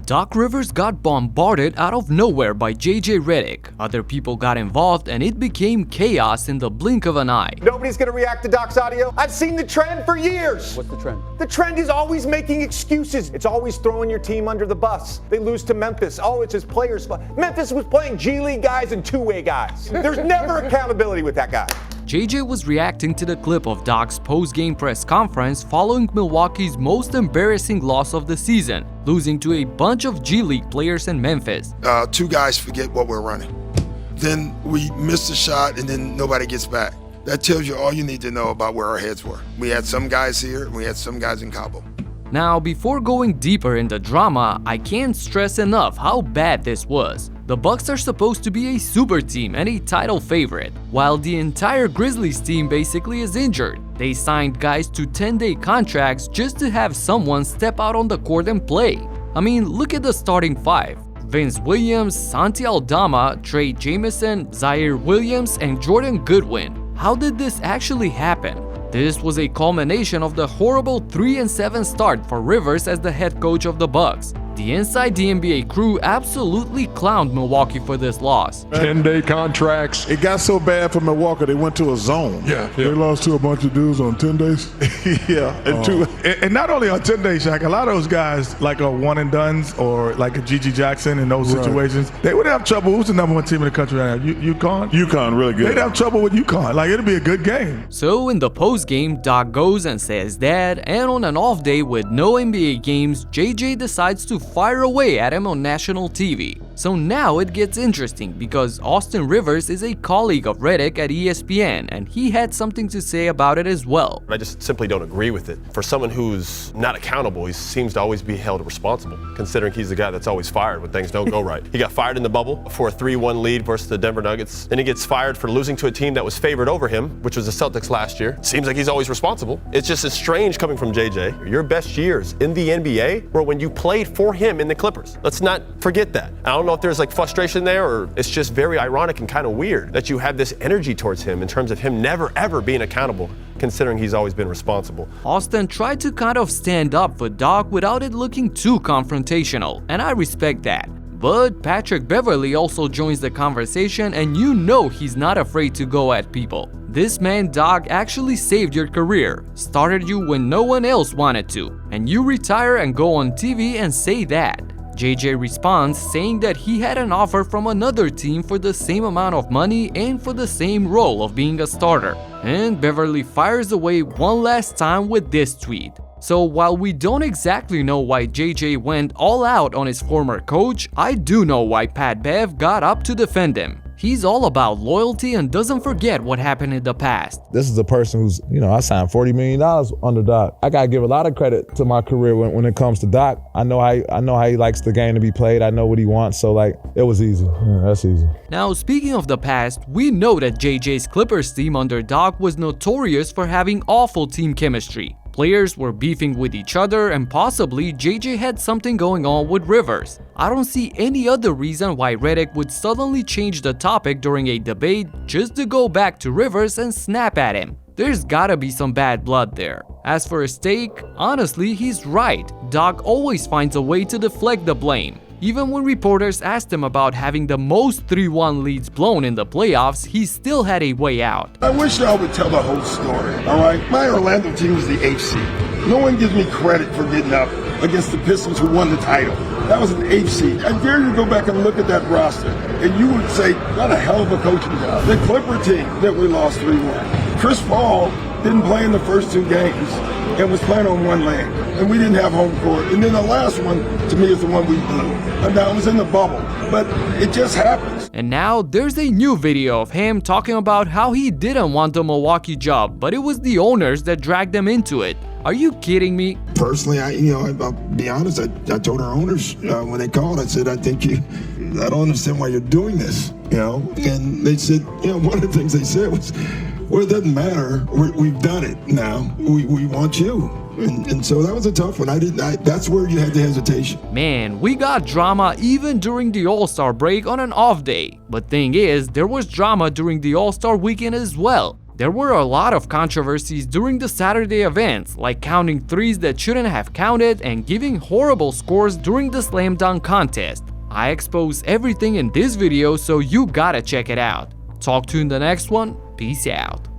Doc Rivers got bombarded out of nowhere by JJ Reddick. Other people got involved and it became chaos in the blink of an eye. Nobody's going to react to Doc's audio. I've seen the trend for years. What's the trend? The trend is always making excuses. It's always throwing your team under the bus. They lose to Memphis. Oh, it's his players' fault. Memphis was playing G League guys and two-way guys. There's never accountability with that guy. JJ was reacting to the clip of Doc's post-game press conference following Milwaukee's most embarrassing loss of the season, losing to a bunch of G League players in Memphis. Two guys forget what we're running. Then we miss the shot and then nobody gets back. That tells you all you need to know about where our heads were. We had some guys here and we had some guys in Cabo. Now, before going deeper in the drama, I can't stress enough how bad this was. The Bucks are supposed to be a super team and a title favorite, while the entire Grizzlies team basically is injured. They signed guys to 10-day contracts just to have someone step out on the court and play. I mean, look at the starting five. Vince Williams, Santi Aldama, Trey Jemison, Zaire Williams, and Jordan Goodwin. How did this actually happen? This was a culmination of the horrible 3-7 start for Rivers as the head coach of the Bucks. The Inside the NBA crew absolutely clowned Milwaukee for this loss. 10-day contracts. It got so bad for Milwaukee, they went to a zone. Yeah. They lost to a bunch of dudes on 10 days. Yeah, and not only on 10 days, Shaq, a lot of those guys, like a one and dones or like a GG Jackson in those situations, they would have trouble. Who's the number one team in the country right now? UConn? UConn, really good. They'd have trouble with UConn. Like, it'd be a good game. So in the post-game, Doc goes and says that, and on an off day with no NBA games, JJ decides to fire away at him on national TV. So now it gets interesting because Austin Rivers is a colleague of Reddick at ESPN and he had something to say about it as well. I just simply don't agree with it. For someone who's not accountable, he seems to always be held responsible, considering he's the guy that's always fired when things don't go right. He got fired in the bubble for a 3-1 lead versus the Denver Nuggets. Then he gets fired for losing to a team that was favored over him, which was the Celtics last year. Seems like he's always responsible. It's just as strange coming from JJ. Your best years in the NBA were when you played for him in the Clippers. Let's not forget that. I don't know if there's like frustration there or it's just very ironic and kind of weird that you have this energy towards him in terms of him never ever being accountable, considering he's always been responsible. Austin tried to kind of stand up for Doc without it looking too confrontational, and I respect that. But Patrick Beverley also joins the conversation and you know he's not afraid to go at people. This man, Doc, actually saved your career, started you when no one else wanted to, and you retire and go on TV and say that. JJ responds saying that he had an offer from another team for the same amount of money and for the same role of being a starter. And Beverly fires away one last time with this tweet. So while we don't exactly know why JJ went all out on his former coach, I do know why Pat Bev got up to defend him. He's all about loyalty and doesn't forget what happened in the past. This is a person who's, I signed $40 million under Doc. I gotta give a lot of credit to my career when it comes to Doc. I know how he likes the game to be played. I know what he wants, so it was easy. Yeah, that's easy. Now, speaking of the past, we know that JJ's Clippers team under Doc was notorious for having awful team chemistry. Players were beefing with each other and possibly JJ had something going on with Rivers. I don't see any other reason why Reddick would suddenly change the topic during a debate just to go back to Rivers and snap at him. There's gotta be some bad blood there. As for his take, honestly, he's right. Doc always finds a way to deflect the blame. Even when reporters asked him about having the most 3-1 leads blown in the playoffs, he still had a way out. I wish I would tell the whole story, all right? My Orlando team was the 8th seed. No one gives me credit for getting up against the Pistons who won the title. That was an 8th seed. I dare you to go back and look at that roster, and you would say, what a hell of a coaching job. The Clipper team that we lost 3-1. Chris Paul didn't play in the first 2 games and was playing on one leg, and we didn't have home court. And then the last one, to me, is the one we blew. And that was in the bubble, but it just happens. And now there's a new video of him talking about how he didn't want the Milwaukee job, but it was the owners that dragged them into it. Are you kidding me? Personally, I'll be honest, I told our owners when they called, I said, I don't understand why you're doing this, And they said, one of the things they said was, well, it doesn't matter. We've done it now. We want you. And so that was a tough one. That's where you had the hesitation. Man, we got drama even during the All-Star break on an off day. But thing is, there was drama during the All-Star weekend as well. There were a lot of controversies during the Saturday events, like counting threes that shouldn't have counted and giving horrible scores during the slam dunk contest. I expose everything in this video, so you gotta check it out. Talk to you in the next one. Peace out.